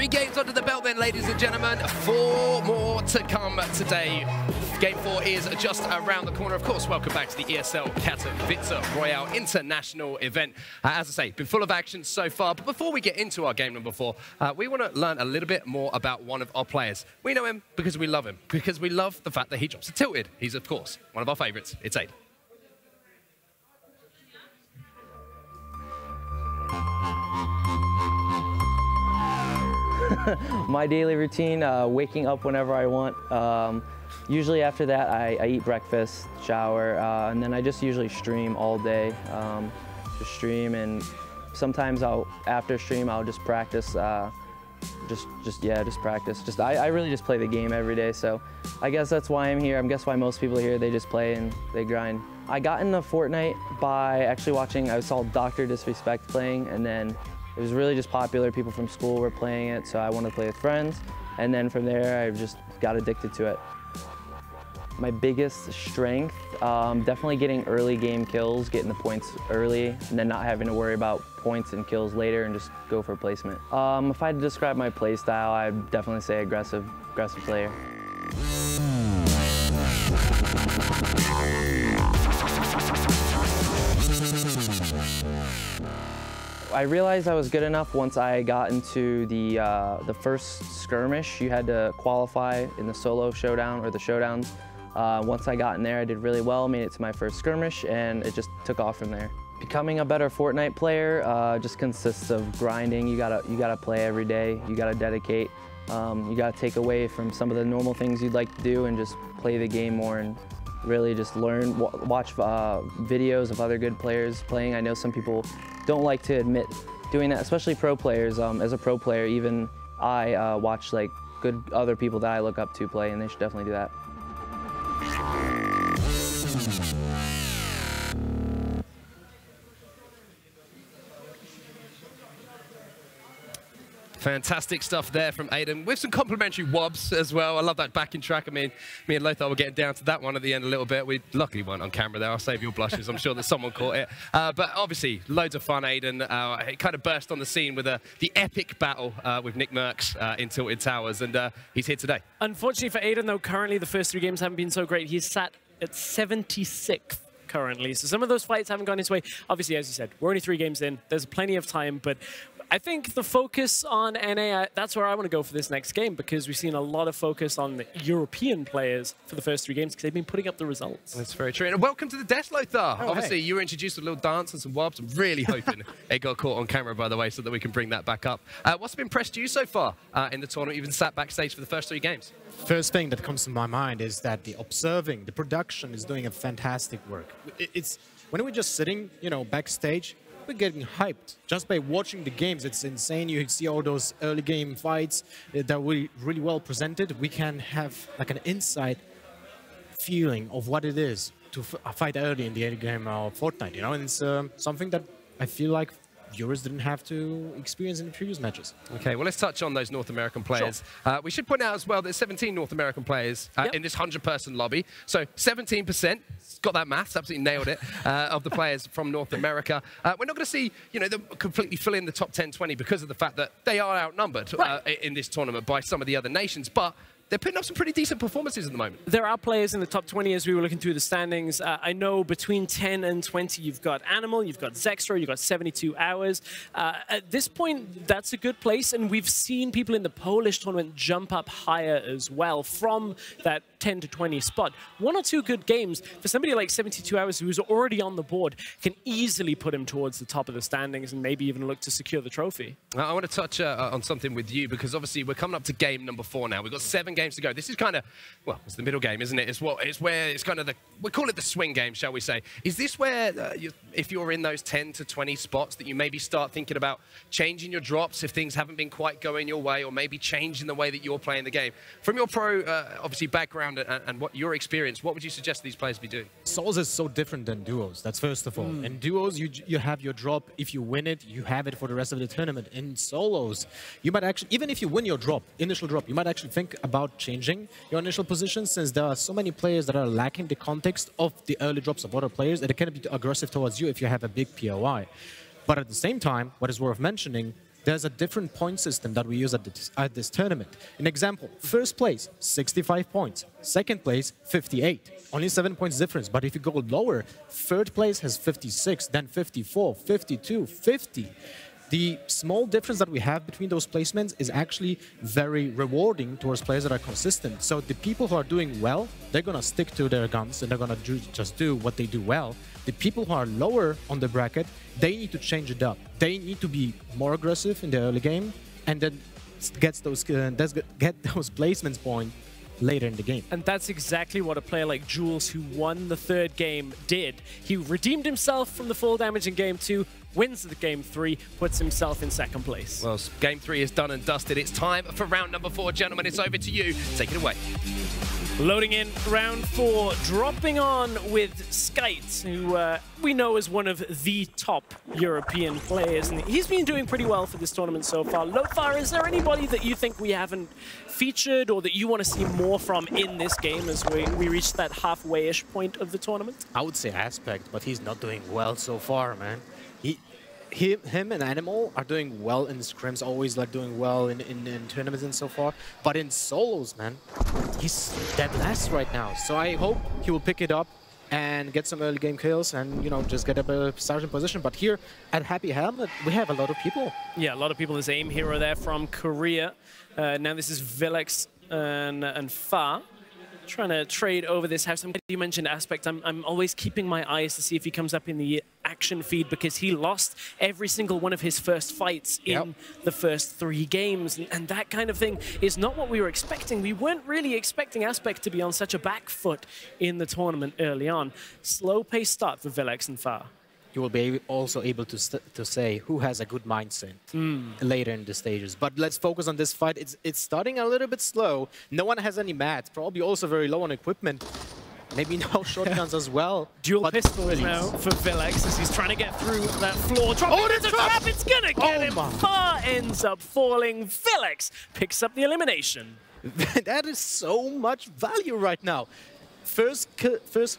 3 games under the belt then, ladies and gentlemen. 4 more to come today. Game 4 is just around the corner. Of course, welcome back to the ESL Katowice Royale International event. As I say, been full of action so far. But before we get into our game number 4, we want to learn a little bit more about one of our players. We know him because we love him, because we love the fact that he drops a tilted. He's, of course, one of our favorites. It's Aiden. My daily routine, waking up whenever I want. Usually after that, I eat breakfast, shower, and then I just usually stream all day. Just stream, and sometimes after stream, I'll just practice. Just practice. I really just play the game every day, so I guess that's why I'm here. I guess why most people here, they just play and they grind. I got into Fortnite by actually watching, I saw Dr. Disrespect playing, and then it was really just popular. People from school were playing it, so I wanted to play with friends. And then from there, I just got addicted to it. My biggest strength, definitely getting early game kills, getting the points early, and then not having to worry about points and kills later and just go for placement. If I had to describe my play style, I'd definitely say aggressive player. I realized I was good enough once I got into the first skirmish. You had to qualify in the solo showdown or the showdowns. Once I got in there, I did really well, made it to my first skirmish, and it just took off from there. Becoming a better Fortnite player just consists of grinding. You gotta play every day. You gotta dedicate. You gotta take away from some of the normal things you'd like to do and just play the game more and really just learn, watch videos of other good players playing. I know some people don't like to admit doing that, especially pro players. As a pro player, even I watch like good other people that I look up to play, and they should definitely do that. Fantastic stuff there from Aiden, with some complimentary wobs as well. I love that backing track. I mean, me and Lothar were getting down to that one at the end a little bit. We luckily weren't on camera there. I'll save your blushes. I'm sure that someone caught it. But obviously, loads of fun, Aiden. It kind of burst on the scene with the epic battle with Nick Merckx in Tilted Towers, and he's here today. Unfortunately for Aiden, though, currently the first 3 games haven't been so great. He's sat at 76th. Currently, so some of those fights haven't gone his way. Obviously, as you said, we're only 3 games in. There's plenty of time, but I think the focus on NA, that's where I want to go for this next game, because we've seen a lot of focus on the European players for the first 3 games because they've been putting up the results. That's very true. And welcome to the desk, Lothar. Oh, obviously, hey. you were introduced with a little dance and some wobs. I'm really hoping it got caught on camera, by the way, so that we can bring that back up. What's been impressed you so far in the tournament? You've been sat backstage for the first 3 games. First thing that comes to my mind is that the production is doing a fantastic work. It's when we're just sitting, you know, backstage, we're getting hyped just by watching the games. It's insane. You see all those early game fights that were really well presented. We can have like an inside feeling of what it is to fight early in the early game of Fortnite, you know, and it's something that I feel like viewers didn't have to experience in the previous matches. Okay, well, let's touch on those North American players. Sure. We should point out as well that there's 17 North American players in this 100-person lobby. So 17%, got that maths, absolutely nailed it, of the players from North America. We're not going to see, you know, them completely fill in the top 10, 20 because of the fact that they are outnumbered in this tournament by some of the other nations, but they're putting up some pretty decent performances at the moment. There are players in the top 20 as we were looking through the standings. I know between 10 and 20, you've got Animal, you've got Zextra, you've got 72 Hours. At this point, that's a good place, and we've seen people in the Polish tournament jump up higher as well from that 10 to 20 spot. 1 or 2 good games for somebody like 72 Hours who's already on the board can easily put him towards the top of the standings and maybe even look to secure the trophy. I want to touch on something with you, because obviously we're coming up to game number 4 now. We've got 7 games to go. This is kind of, well, it's the middle game, isn't it? It's where it's kind of we call it the swing game, shall we say. Is this where, if you're in those 10 to 20 spots, that you maybe start thinking about changing your drops if things haven't been quite going your way, or maybe changing the way that you're playing the game? From your pro, obviously, background and what your experience, what would you suggest these players be doing? Solos is so different than duos, that's first of all. In duos, you have your drop. If you win it, you have it for the rest of the tournament. In solos, you might actually, even if you win your drop, initial drop, you might actually think about changing your initial position, since there are so many players that are lacking the context of the early drops of other players, and it can be aggressive towards you if you have a big POI. But at the same time, what is worth mentioning, there's a different point system that we use at this tournament. An example, first place, 65 points. Second place, 58. Only 7 points difference. But if you go lower, third place has 56, then 54, 52, 50. The small difference that we have between those placements is actually very rewarding towards players that are consistent. So the people who are doing well, they're going to stick to their guns and they're going to just do what they do well. The people who are lower on the bracket, they need to change it up. They need to be more aggressive in the early game and then get those placements point later in the game. And that's exactly what a player like Jules, who won the third game, did. He redeemed himself from the full damage in game 2, wins the game 3, puts himself in second place. Well, game 3 is done and dusted. It's time for round number 4. Gentlemen, it's over to you. Take it away. Loading in round 4, dropping on with Skite, who we know is one of the top European players. And he's been doing pretty well for this tournament so far. Lofar, is there anybody that you think we haven't featured or that you want to see more from in this game as we reach that halfway-ish point of the tournament? I would say Aspect, but he's not doing well so far, man. Him and Animal are doing well in scrims, always like doing well in tournaments and so far. But in solos, man, he's dead last right now. So I hope he will pick it up and get some early game kills and, you know, just get a starting position. But here at Happy Helmet, we have a lot of people. Yeah, a lot of people. There's Aim Hero there from Korea. Now this is Vilex and Fa. Trying to trade over this house. You mentioned Aspect. I'm always keeping my eyes to see if he comes up in the action feed because he lost every single one of his first fights in the first 3 games. And that kind of thing is not what we were expecting. We weren't really expecting Aspect to be on such a back foot in the tournament early on. Slow pace start for Vilex and Fa. You will be also able to say who has a good mindset later in the stages. But let's focus on this fight. It's starting a little bit slow. No one has any mats. Probably also very low on equipment. Maybe no shotguns as well. Dual pistols now for Vilex as he's trying to get through that floor. Oh, there's a trap! It's gonna get him! Far ends up falling. Vilex picks up the elimination. That is so much value right now. First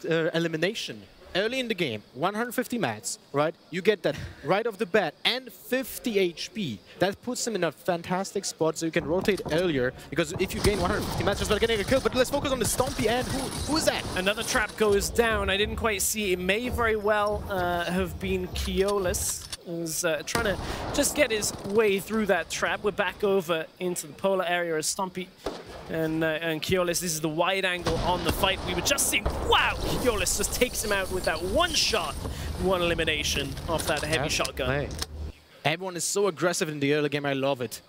elimination. Early in the game, 150 mats, right? You get that right off the bat and 50 HP. That puts him in a fantastic spot so you can rotate earlier because if you gain 150 mats just by getting a kill, but let's focus on the Stompy and who is that? Another trap goes down. I didn't quite see. It may very well have been Keolis. Who's trying to just get his way through that trap. We're back over into the polar area as Stompy and Keolis. This is the wide angle on the fight. We were just seeing, wow, Keolis just takes him out with that one shot, one elimination off that heavy shotgun. Hey. Everyone is so aggressive in the early game. I love it.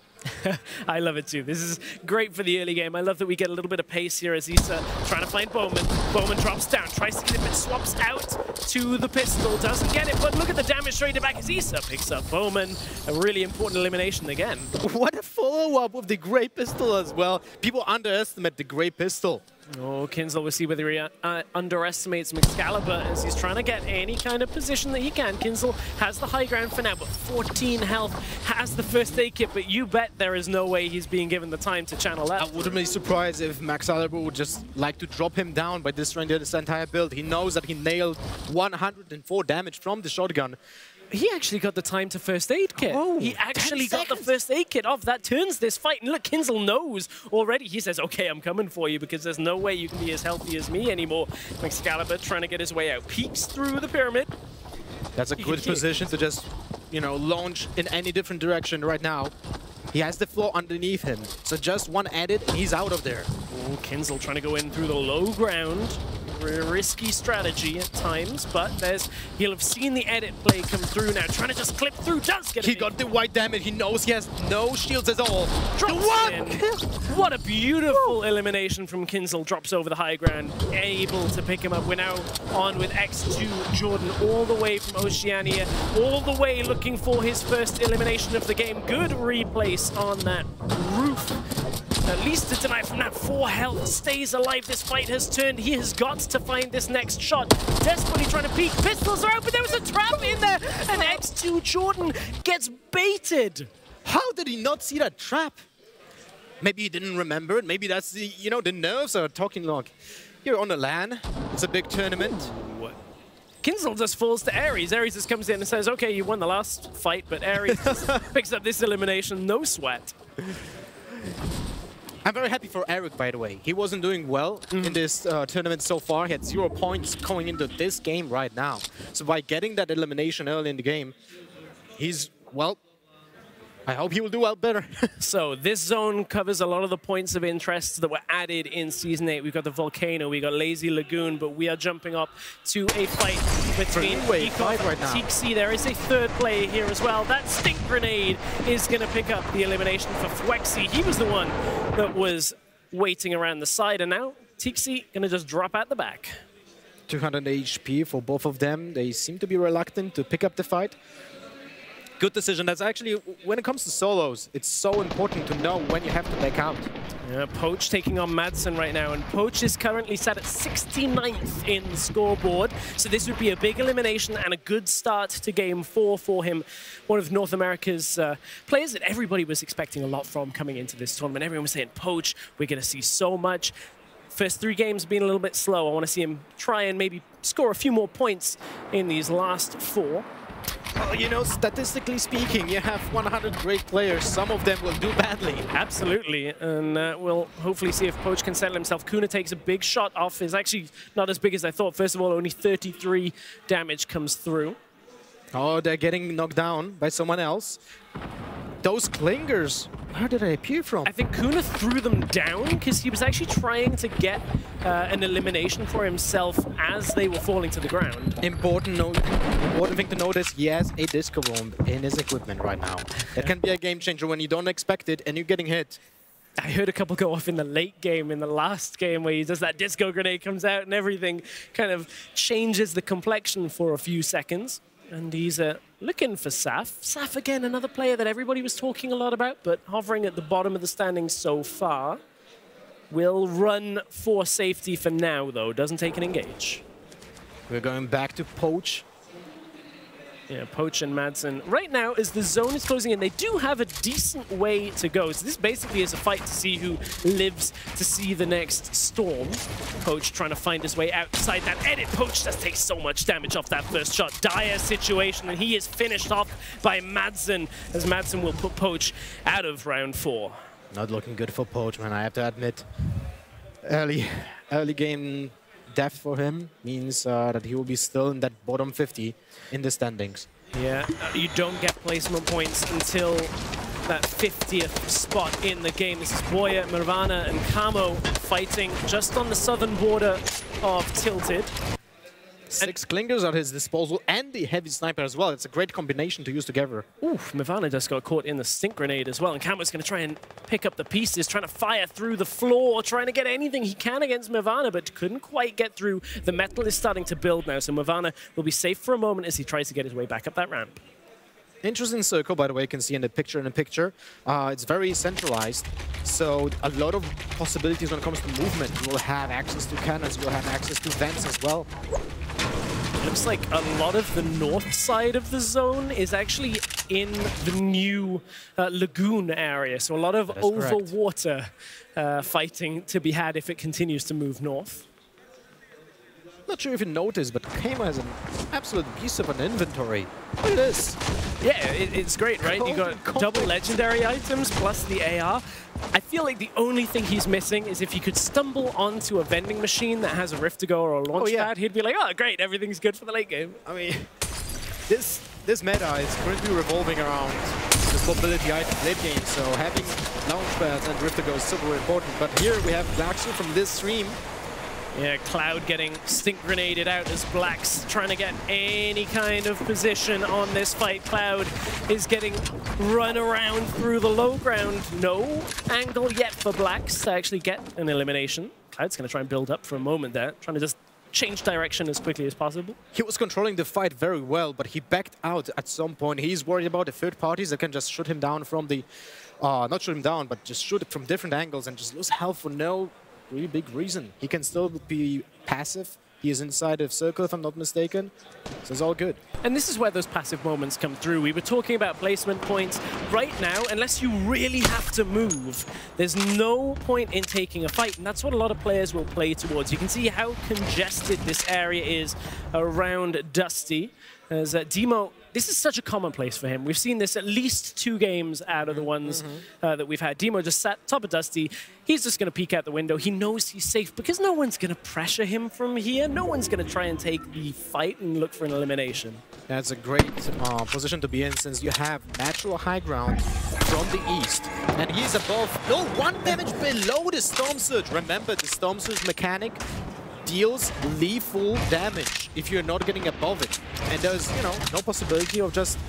I love it too. This is great for the early game. I love that we get a little bit of pace here as Issa trying to find Bowman. Bowman drops down, tries to get it, but swaps out to the pistol. Doesn't get it, but look at the damage straight back as Issa picks up Bowman. A really important elimination again. What a follow-up with the Grey Pistol as well. People underestimate the Grey Pistol. Oh, Kinzel, we'll see whether he underestimates Excalibur as he's trying to get any kind of position that he can. Kinzel has the high ground for now, but 14 health, has the first aid kit, but you bet there is no way he's being given the time to channel that. I wouldn't be surprised if Excalibur would just like to drop him down by destroying this entire build. He knows that he nailed 104 damage from the shotgun. He actually got the time to first aid kit. Oh, he actually got the first aid kit off. That turns this fight. And look, Kinzel knows already. He says, okay, I'm coming for you because there's no way you can be as healthy as me anymore. Excalibur trying to get his way out. Peeks through the pyramid. That's a good position to just, you know, launch in any different direction right now. He has the floor underneath him. So just one edit and he's out of there. Oh, Kinzel trying to go in through the low ground. Risky strategy at times, but he'll have seen the edit play come through now, trying to just clip through, does get it. He got the white damage, he knows he has no shields at all. Drops in. What a beautiful elimination from Kinzel, drops over the high ground, able to pick him up. We're now on with X2 Jordan, all the way from Oceania, all the way looking for his first elimination of the game. Good replace on that roof. At least to deny from that 4 health, stays alive. This fight has turned. He has got to find this next shot. Desperately trying to peek. Pistols are out, but there was a trap in there. And X2 Jordan gets baited. How did he not see that trap? Maybe he didn't remember it. Maybe that's the, you know, the nerves are talking like. You're on the LAN. It's a big tournament. Kinzel just falls to Ares. Ares just comes in and says, okay, you won the last fight, but Ares just picks up this elimination, no sweat. I'm very happy for Eric, by the way. He wasn't doing well in this tournament so far. He had 0 points going into this game right now. So by getting that elimination early in the game, he's, well, I hope he will do well better. So this zone covers a lot of the points of interest that were added in Season 8. We've got the Volcano, we got Lazy Lagoon, but we are jumping up to a fight between Ekov and Tixi. There is a third player here as well. That Stink Grenade is going to pick up the elimination for Fwexy. He was the one that was waiting around the side, and now Tixi going to just drop out the back. 200 HP for both of them. They seem to be reluctant to pick up the fight. Good decision. That's actually, when it comes to solos, it's so important to know when you have to back out. Yeah, Poach taking on Madsen right now, and Poach is currently sat at 69th in the scoreboard, so this would be a big elimination and a good start to Game 4 for him. One of North America's players that everybody was expecting a lot from coming into this tournament. Everyone was saying, Poach, we're going to see so much. First 3 games being a little bit slow. I want to see him try and maybe score a few more points in these last 4. Well, you know, statistically speaking, you have 100 great players. Some of them will do badly. Absolutely, and we'll hopefully see if Poach can settle himself. Kuna takes a big shot off. It's actually not as big as I thought. First of all, only 33 damage comes through. Oh, they're getting knocked down by someone else. Those clingers, where did they appear from? I think Kuna threw them down because he was actually trying to get an elimination for himself as they were falling to the ground. Important thing to notice, he has a disco bomb in his equipment right now. That can be a game changer when you don't expect it and you're getting hit. I heard a couple go off in the late game, in the last game, where he does that disco grenade, comes out and everything kind of changes the complexion for a few seconds. And he's looking for Saf. Saf, again, another player that everybody was talking a lot about, but hovering at the bottom of the standings so far. Will run for safety for now, though. Doesn't take an engage. We're going back to Poach. Yeah, Poach and Madsen. Right now, as the zone is closing in, they do have a decent way to go. So this basically is a fight to see who lives to see the next storm. Poach trying to find his way outside that edit. Poach just takes so much damage off that first shot. Dire situation, and he is finished off by Madsen, as Madsen will put Poach out of round 4. Not looking good for Poach, man, I have to admit. Early game death for him means that he will be still in that bottom 50 in the standings. Yeah, you don't get placement points until that 50th spot in the game. This is Boya, Mirvana, and Kamo fighting just on the southern border of Tilted. 6 clingers at his disposal and the heavy sniper as well. It's a great combination to use together. Oof, Mirvana just got caught in the stink grenade as well, and Kamo's going to try and pick up the pieces, trying to fire through the floor, trying to get anything he can against Mirvana, but couldn't quite get through. The metal is starting to build now, so Mirvana will be safe for a moment as he tries to get his way back up that ramp. Interesting circle, by the way, you can see in the picture. It's very centralized, so a lot of possibilities when it comes to movement. You will have access to cannons, you will have access to vents as well. Looks like a lot of the north side of the zone is actually in the new lagoon area, so a lot of over water fighting to be had if it continues to move north. Not sure if you noticed, but Kamo has an absolute beast of an inventory. Look at this. Yeah, it's great, right? You got double legendary items plus the AR. I feel like the only thing he's missing is if he could stumble onto a vending machine that has a rift to go or a launch pad, he'd be like, oh, great, everything's good for the late game. I mean, this meta is currently revolving around this mobility item late game, so having launch pads and rift to go is super important. But here we have Blacksu from this stream. Yeah, Cloud getting stink grenaded out as Black's trying to get any kind of position on this fight. Cloud is getting run around through the low ground. No angle yet for Black's to actually get an elimination. Cloud's going to try and build up for a moment there, trying to just change direction as quickly as possible. He was controlling the fight very well, but he backed out at some point. He's worried about the third parties that can just shoot him down from the... not shoot him down, but just shoot it from different angles and just lose health for no really big reason. He can still be passive He is inside of circle, if I'm not mistaken. So it's all good. And this is where those passive moments come through. We were talking about placement points. Right now, unless you really have to move, there's no point in taking a fight, and that's what a lot of players will play towards. You can see how congested this area is around Dusty. As Demo, this is such a commonplace for him. We've seen this at least 2 games out of the ones that we've had. Demo just sat top of Dusty. He's just going to peek out the window. He knows he's safe because no one's going to pressure him from here. No one's going to try and take the fight and look for an elimination. That's a great position to be in, since you have natural high ground from the east. And he's above, no, 1 damage below the Storm Surge. Remember, the Storm Surge mechanic deals lethal damage if you're not getting above it. And there's, you know, no possibility of just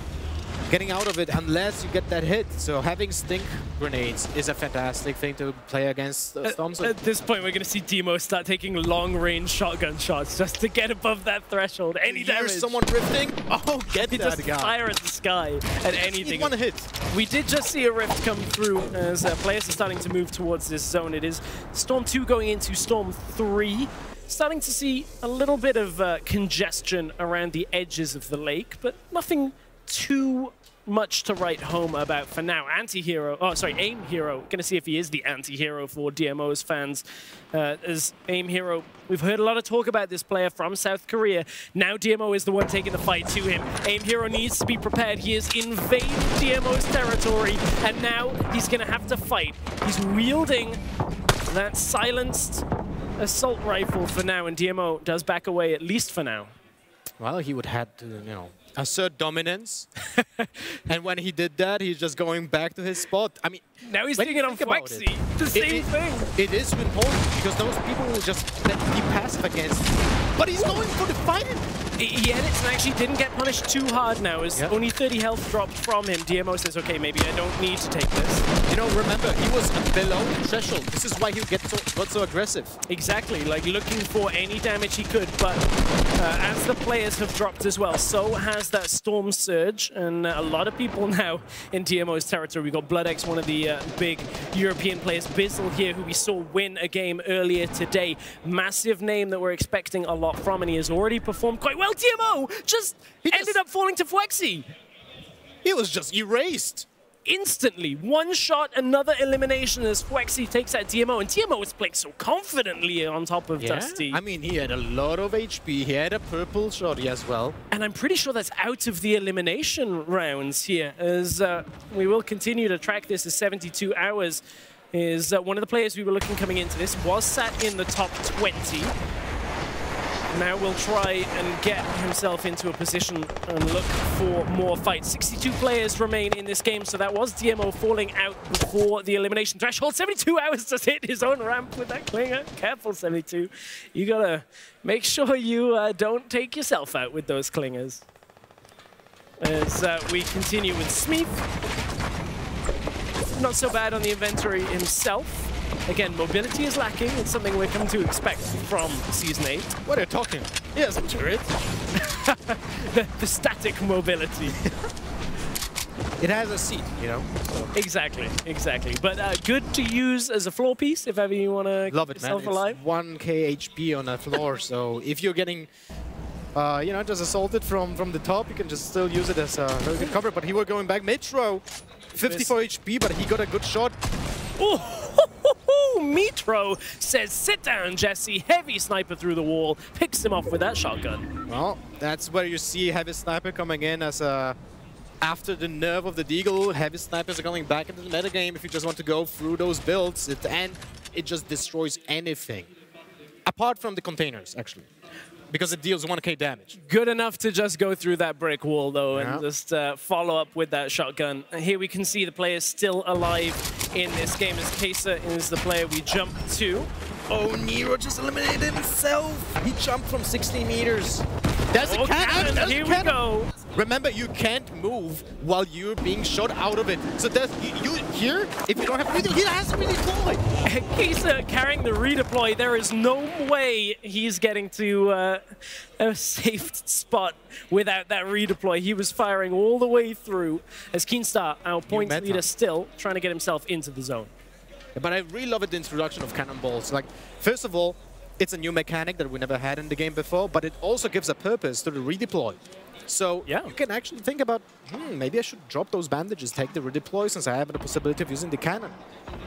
getting out of it unless you get that hit. So having stink grenades is a fantastic thing to play against Storm Surge. At this point, we're going to see Demo start taking long-range shotgun shots just to get above that threshold. Any damage. Here's someone drifting. Oh, get that just guy. Fire at the sky at anything. 1 hit. We did just see a rift come through as players are starting to move towards this zone. It is Storm 2 going into Storm 3. Starting to see a little bit of congestion around the edges of the lake, but nothing too much to write home about for now. Aim Hero. Gonna see if he is the anti-hero for DMO's fans. As Aim Hero, we've heard a lot of talk about this player from South Korea. Now DMO is the one taking the fight to him. Aim Hero needs to be prepared. He has invaded DMO's territory, and now he's gonna have to fight. He's wielding that silenced assault rifle for now, and DMO does back away, at least for now. Well, he would have to, you know, assert dominance. And when he did that, he's just going back to his spot. I mean, now he's doing it on Flexi. The same thing. It is important because those people will just be passive against him. But he's going for the fight. He edits and actually didn't get punished too hard now, as only 30 health dropped from him. DMO says, okay, maybe I don't need to take this. You know, remember, he was below the threshold. This is why he got so aggressive. Exactly, like looking for any damage he could, but as the players have dropped as well, so has that Storm Surge, and a lot of people now in DMO's territory. We got BloodX, one of the big European players, Bizzle here, who we saw win a game earlier today. Massive name that we're expecting a lot from, and he has already performed quite well. DMO just ended up falling to Flexi. He was just erased. Instantly, one shot, another elimination as Flexi takes out DMO, and DMO was playing so confidently on top of Dusty. I mean, he had a lot of HP. He had a purple shot as well. And I'm pretty sure that's out of the elimination rounds here, as we will continue to track this as 72 hours. Is one of the players we were looking coming into this was sat in the top 20. Now will try and get himself into a position and look for more fights. 62 players remain in this game, so that was DMO falling out before the elimination threshold. 72 hours to hit his own ramp with that clinger. Careful, 72. You gotta make sure you don't take yourself out with those clingers. As we continue with Smeeth. Not so bad on the inventory himself. Again, mobility is lacking. It's something we're come to expect from Season 8. What are you talking? He has a turret. the static mobility. It has a seat, you know? So. Exactly, exactly. But good to use as a floor piece if ever you want to keep yourself alive. It's 1k HP on a floor, so if you're getting, you know, just assaulted from the top, you can just still use it as a very good cover. But he was going back mid-throw. 54 HP, but he got a good shot. Oh, Metro says, sit down, Jesse. Heavy sniper through the wall. Picks him off with that shotgun. Well, that's where you see Heavy Sniper coming in as a... After the nerf of the Deagle, Heavy Snipers are coming back into the metagame if you just want to go through those builds. And it just destroys anything. Apart from the containers, actually. Because it deals 1k damage. Good enough to just go through that brick wall, though, and just follow up with that shotgun. Here we can see the players still alive in this game, as Kesa is the player we jump to. Oh, Nero just eliminated himself. He jumped from 60 meters. There's a cannon. Here we go. Remember, you can't move while you're being shot out of it. So there's you here. If you don't have redeploy, he has to redeploy. Kesa carrying the redeploy. There is no way he's getting to a safe spot without that redeploy. He was firing all the way through. As Keenstar, our point leader, still trying to get himself into the zone. But I really love the introduction of cannonballs. Like, first of all, it's a new mechanic that we never had in the game before, but it also gives a purpose to the redeploy. So Yeah. you can actually think about, maybe I should drop those bandages, take the redeploy since I have the possibility of using the cannon.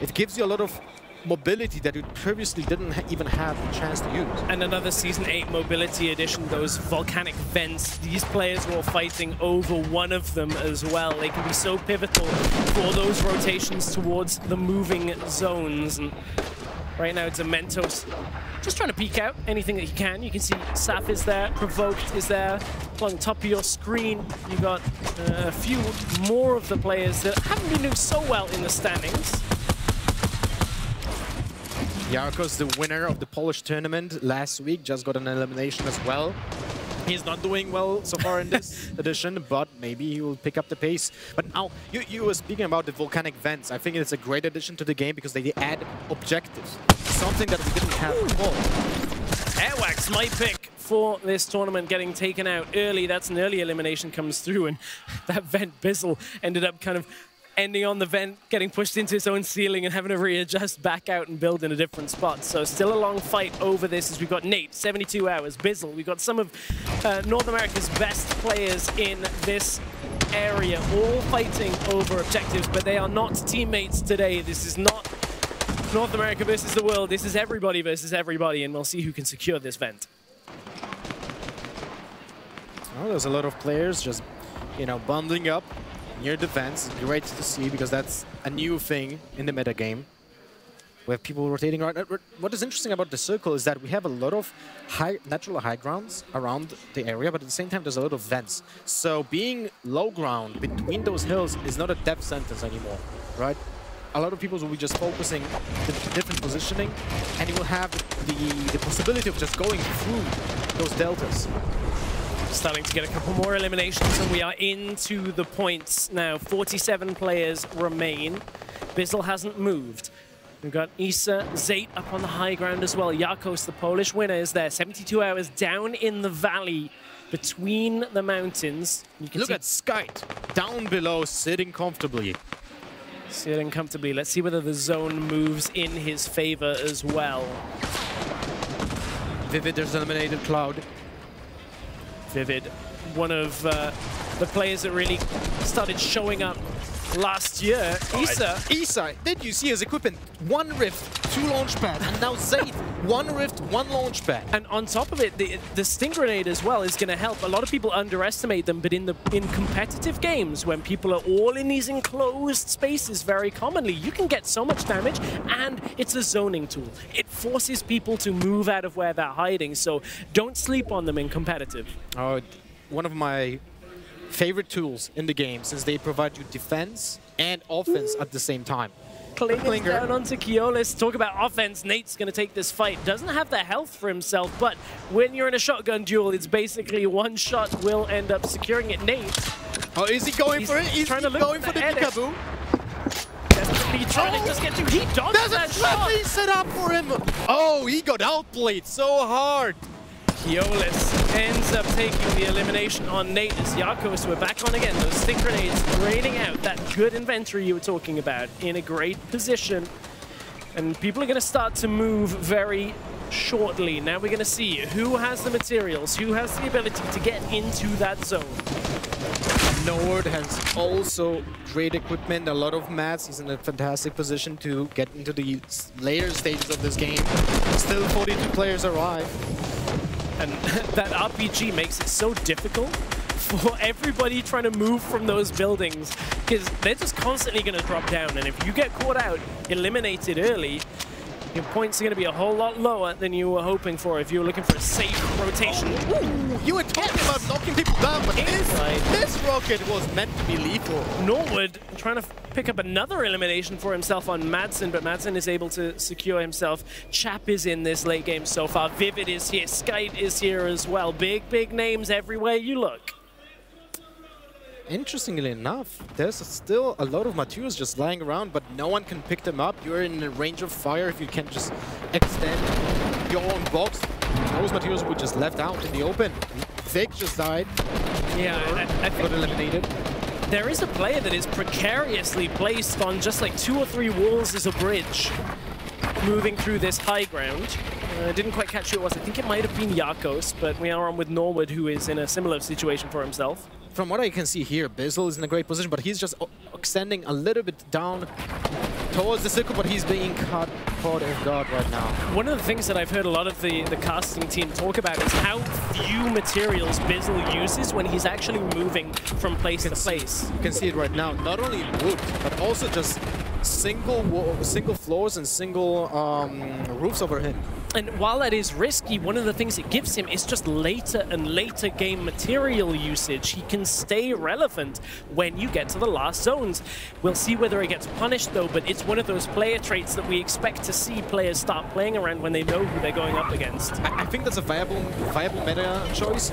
It gives you a lot of mobility that you previously didn't even have the chance to use. And another Season 8 mobility edition, those volcanic vents. These players are all fighting over one of them as well. They can be so pivotal for those rotations towards the moving zones. And right now, Dementos just trying to peek out anything that he can. You can see Saf is there, Provoked is there. On top of your screen, you got a few more of the players that haven't been doing so well in the standings. Jarko's the winner of the Polish tournament last week, just got an elimination as well. He's not doing well so far in this edition, but maybe he will pick up the pace. But now, you were speaking about the volcanic vents. I think it's a great addition to the game because they add objectives, something that we didn't have before. Airwax, my pick for this tournament, getting taken out early. That's an early elimination comes through, and that vent Bizzle ended up kind of ending on the vent, getting pushed into its own ceiling and having to readjust back out and build in a different spot. So still a long fight over this as we've got Nate, 72 hours, Bizzle. We've got some of North America's best players in this area, all fighting over objectives, but they are not teammates today. This is not North America versus the world. This is everybody versus everybody, and we'll see who can secure this vent. Oh, there's a lot of players just, bundling up near defense. Great to see because that's a new thing in the meta game. We have people rotating around. What is interesting about the circle is that we have a lot of natural high grounds around the area, but at the same time there's a lot of vents. So being low ground between those hills is not a death sentence anymore, right? A lot of people will be just focusing the different positioning, and you will have the possibility of just going through those deltas. Starting to get a couple more eliminations, and we are into the points now. 47 players remain. Bizzle hasn't moved. We've got Isa, Zate up on the high ground as well. Jarkos, the Polish winner, is there. 72 hours down in the valley between the mountains. You can look at Skite down below, sitting comfortably. Sitting comfortably. Let's see whether the zone moves in his favor as well. Vivid, there's eliminated Cloud. Vivid, one of the players that really started showing up last year. Isa, did you see his equipment? 1 rift, 2 launch pad, and now Zaid, 1 rift, 1 launch pad. And on top of it, the Sting Grenade as well is going to help. A lot of people underestimate them, but in competitive games, when people are all in these enclosed spaces very commonly, you can get so much damage, and it's a zoning tool. It forces people to move out of where they're hiding, so don't sleep on them in competitive. Oh, one of my favorite tools in the game, since they provide you defense and offense at the same time. Clinging down onto Keolis. Talk about offense. Nate's going to take this fight. Doesn't have the health for himself, but when you're in a shotgun duel, it's basically one shot will end up securing it. Nate. Oh, is he going for it? He's trying to look going for the peekaboo. Desperately trying to just get to. He dodged that shot. There's a set up for him. Oh, he got outplayed so hard. Keolis ends up taking the elimination on Nate as Jarkos. We're back on again. Those Sting Grenades raining out that good inventory you were talking about in a great position. And people are going to start to move very shortly. Now we're going to see who has the materials, who has the ability to get into that zone. Nord has also great equipment, a lot of mats. He's in a fantastic position to get into the later stages of this game. Still 42 players arrive. And that RPG makes it so difficult for everybody trying to move from those buildings because they're just constantly going to drop down. And if you get caught out, eliminated early, your points are going to be a whole lot lower than you were hoping for if you were looking for a safe rotation. Ooh, you were talking about knocking people down, but this rocket was meant to be lethal. Norwood trying to pick up another elimination for himself on Madsen, but Madsen is able to secure himself. Chap is in this late game so far. Vivid is here. Skite is here as well. Big names everywhere you look. Interestingly enough, there's still a lot of materials just lying around, but no one can pick them up. You're in the range of fire if you can just extend your own box. Those materials were just left out in the open. Vic just died. Yeah, I think got eliminated. There is a player that is precariously placed on just like 2 or 3 walls as a bridge, moving through this high ground. Didn't quite catch who it was. I think it might have been Yakos, but we are on with Norwood, who is in a similar situation for himself. From what I can see here, Bizzle is in a great position, but he's just extending a little bit down towards the circle, but he's being caught off guard right now. One of the things that I've heard a lot of the casting team talk about is how few materials Bizzle uses when he's actually moving from place to place. You can see it right now, not only wood, but also just single floors and single roofs over him. And while that is risky, one of the things it gives him is just later and later game material usage. He can stay relevant when you get to the last zones. We'll see whether it gets punished though, but it's one of those player traits that we expect to see players start playing around when they know who they're going up against. I think that's a viable meta choice.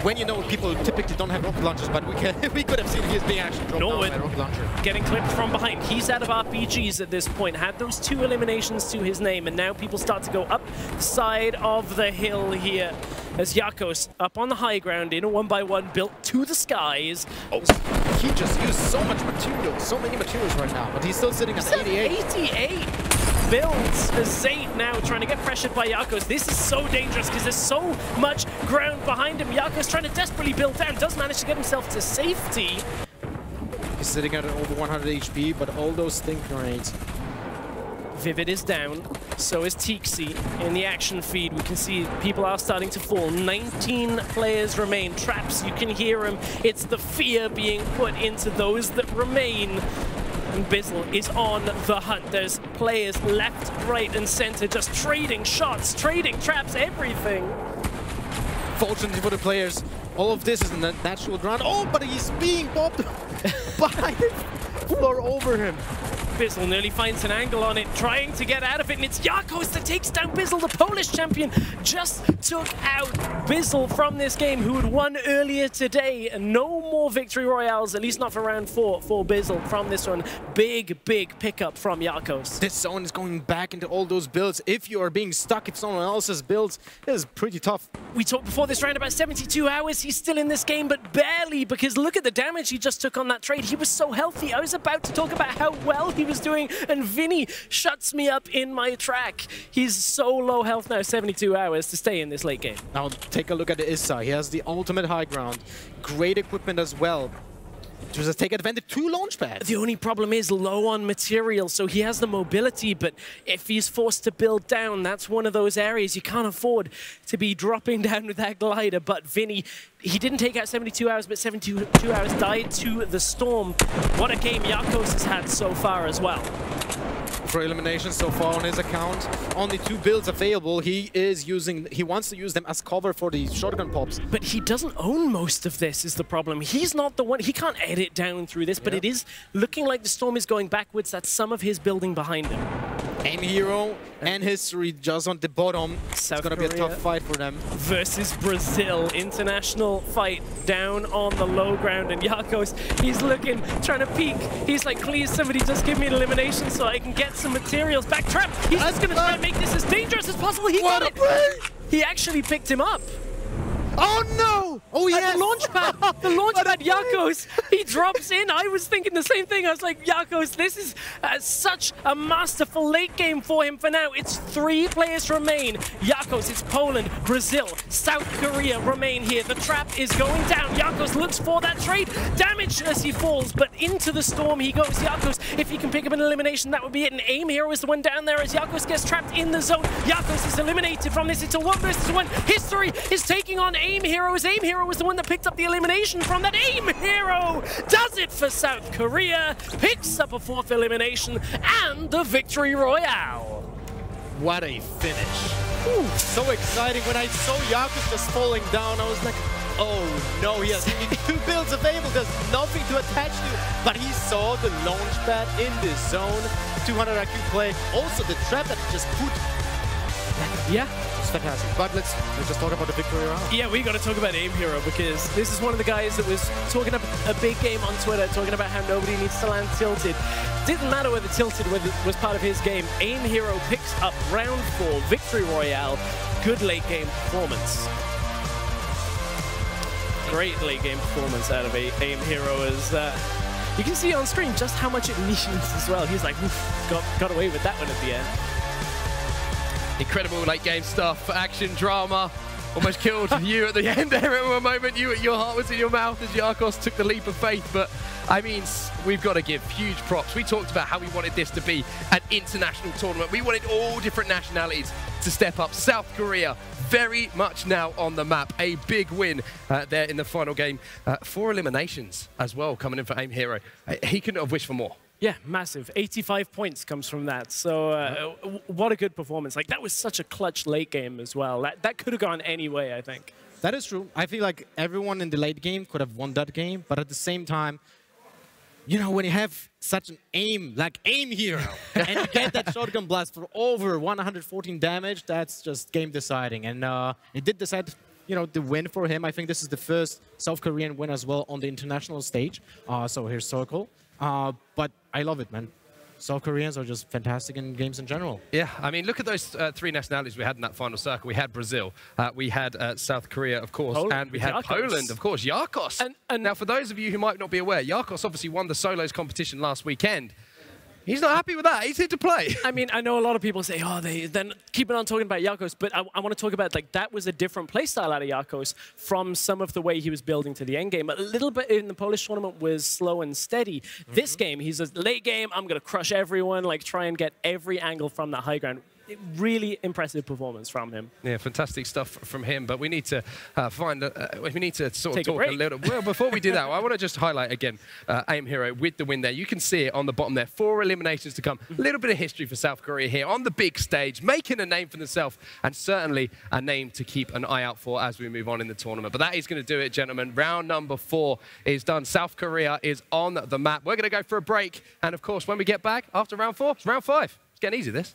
When you know people typically don't have rocket launchers, but we could have seen he is being actually dropped down by a rocket launcher. Getting clipped from behind. He's out of RPGs at this point. Had those 2 eliminations to his name, and now people start to go up the side of the hill here as Yakos up on the high ground in a 1x1 built to the skies. Oh, he just used so much material, so many materials right now, but he's still sitting at 88. 88 builds as Zayt now trying to get pressured by Yakos. This is so dangerous because there's so much ground behind him. Yakos trying to desperately build down, does manage to get himself to safety. He's sitting at over 100 HP, but all those stink grenades. Vivid is down, so is Tixi. In the action feed, we can see people are starting to fall. 19 players remain. Traps, you can hear them. It's the fear being put into those that remain. And Bizzle is on the hunt. There's players left, right, and center just trading shots, trading traps, everything. Fortunately for the players, all of this is in the natural ground. Oh, but he's being bobbed by the floor over him. Bizzle nearly finds an angle on it, trying to get out of it, and it's Yakos that takes down Bizzle. The Polish champion just took out Bizzle from this game, who had won earlier today. No more victory royales, at least not for round 4 for Bizzle from this one. Big, big pickup from Yakos. This zone is going back into all those builds. If you are being stuck, if someone else's builds, it is pretty tough. We talked before this round about 72 hours. He's still in this game, but barely, because look at the damage he just took on that trade. He was so healthy. I was about to talk about how well he was doing, and Vinny shuts me up in my track. He's so low health now, 72 hours to stay in this late game. Now take a look at the Issa. He has the ultimate high ground. Great equipment as well. Just take advantage, 2 launch pads. The only problem is low on material, so he has the mobility, but if he's forced to build down, that's one of those areas you can't afford to be dropping down with that glider. But Vinny, he didn't take out 72 hours, but 72 hours died to the storm. What a game Yakos has had so far as well. For eliminations so far on his account, only 2 builds available. He wants to use them as cover for the shotgun pops. But he doesn't own most of this is the problem. He's not the one, he can't edit down through this, but it is looking like the storm is going backwards. That's some of his building behind him. Aim Hero and History just on the bottom. South It's going to be a tough fight for them. Versus Brazil. International fight down on the low ground. And Yakos, he's looking, trying to peek. He's like, please, somebody just give me an elimination so I can get some materials back. Trap, he's just going to try and make this as dangerous as possible. He got it. He actually picked him up. Oh no! Oh yes! The launch pad, Yakos, he drops in. I was thinking the same thing. I was like, Yakos, this is such a masterful late game for him for now. It's 3 players remain. Yakos, it's Poland, Brazil, South Korea remain here. The trap is going down. Yakos looks for that trade. Damage as he falls, but into the storm he goes. Yakos, if he can pick up an elimination, that would be it. And Aim Hero is the one down there as Yakos gets trapped in the zone. Yakos is eliminated from this. It's a 1 versus 1. History is taking on Aim Hero, as Aim Hero was the one that picked up the elimination from that. Aim Hero does it for South Korea, picks up a 4th elimination and the victory royale. What a finish. Whew, so exciting. When I saw Yakos just falling down, I was like, oh no, he has 2 builds available, there's nothing to attach to, but he saw the launch pad in this zone. 200 IQ play, also the trap that he just put. Yeah. It's fantastic. But let's just talk about the victory round. Yeah, we got to talk about Aim Hero, because this is one of the guys that was talking up a big game on Twitter, talking about how nobody needs to land tilted. Didn't matter whether tilted was part of his game. Aim Hero picks up round 4, victory royale. Good late game performance. Great late game performance out of Aim Hero, as you can see on screen just how much it means as well. He's like, oof, got away with that one at the end. Incredible late game stuff, action, drama. Almost killed you at the end there at one moment. Your heart was in your mouth as Yarkos took the leap of faith. But, I mean, we've got to give huge props. We talked about how we wanted this to be an international tournament. We wanted all different nationalities to step up. South Korea, very much now on the map. A big win there in the final game. 4 eliminations as well coming in for Aim Hero. He couldn't have wished for more. Yeah, massive. 85 points comes from that. So what a good performance. Like, that was such a clutch late game as well. That could have gone any way, I think. That is true. I feel like everyone in the late game could have won that game, but at the same time, you know, when you have such an aim, like Aim Hero, and you get that shotgun blast for over 114 damage, that's just game deciding. And it did decide, you know, the win for him. I think this is the first South Korean win as well on the international stage. So here's Circle. But I love it, man. South Koreans are just fantastic in games in general. Yeah, I mean, look at those 3 nationalities we had in that final circle. We had Brazil, we had South Korea, of course, Poland, and we had Yarkos. Poland, of course, Yarkos. And now, for those of you who might not be aware, Yarkos obviously won the solos competition last weekend. He's not happy with that. He's here to play. I mean, I know a lot of people say, oh, then keep on talking about Yarkos, but I want to talk about, like, that was a different playstyle out of Yarkos from some of the way he was building to the end game. A little bit in the Polish tournament was slow and steady. This game, he's a late game, I'm going to crush everyone, like, try and get every angle from the high ground. Really impressive performance from him. Yeah, fantastic stuff from him. But we need to we need to sort of Take a talk break. a little. Well, before we do that, I want to just highlight again Aim Hero with the win there. You can see it on the bottom there. 4 eliminations to come. A little bit of history for South Korea here on the big stage, making a name for themselves, and certainly a name to keep an eye out for as we move on in the tournament. But that is going to do it, gentlemen. Round number 4 is done. South Korea is on the map. We're going to go for a break, and of course, when we get back after round 4, it's round 5. It's getting easy, this.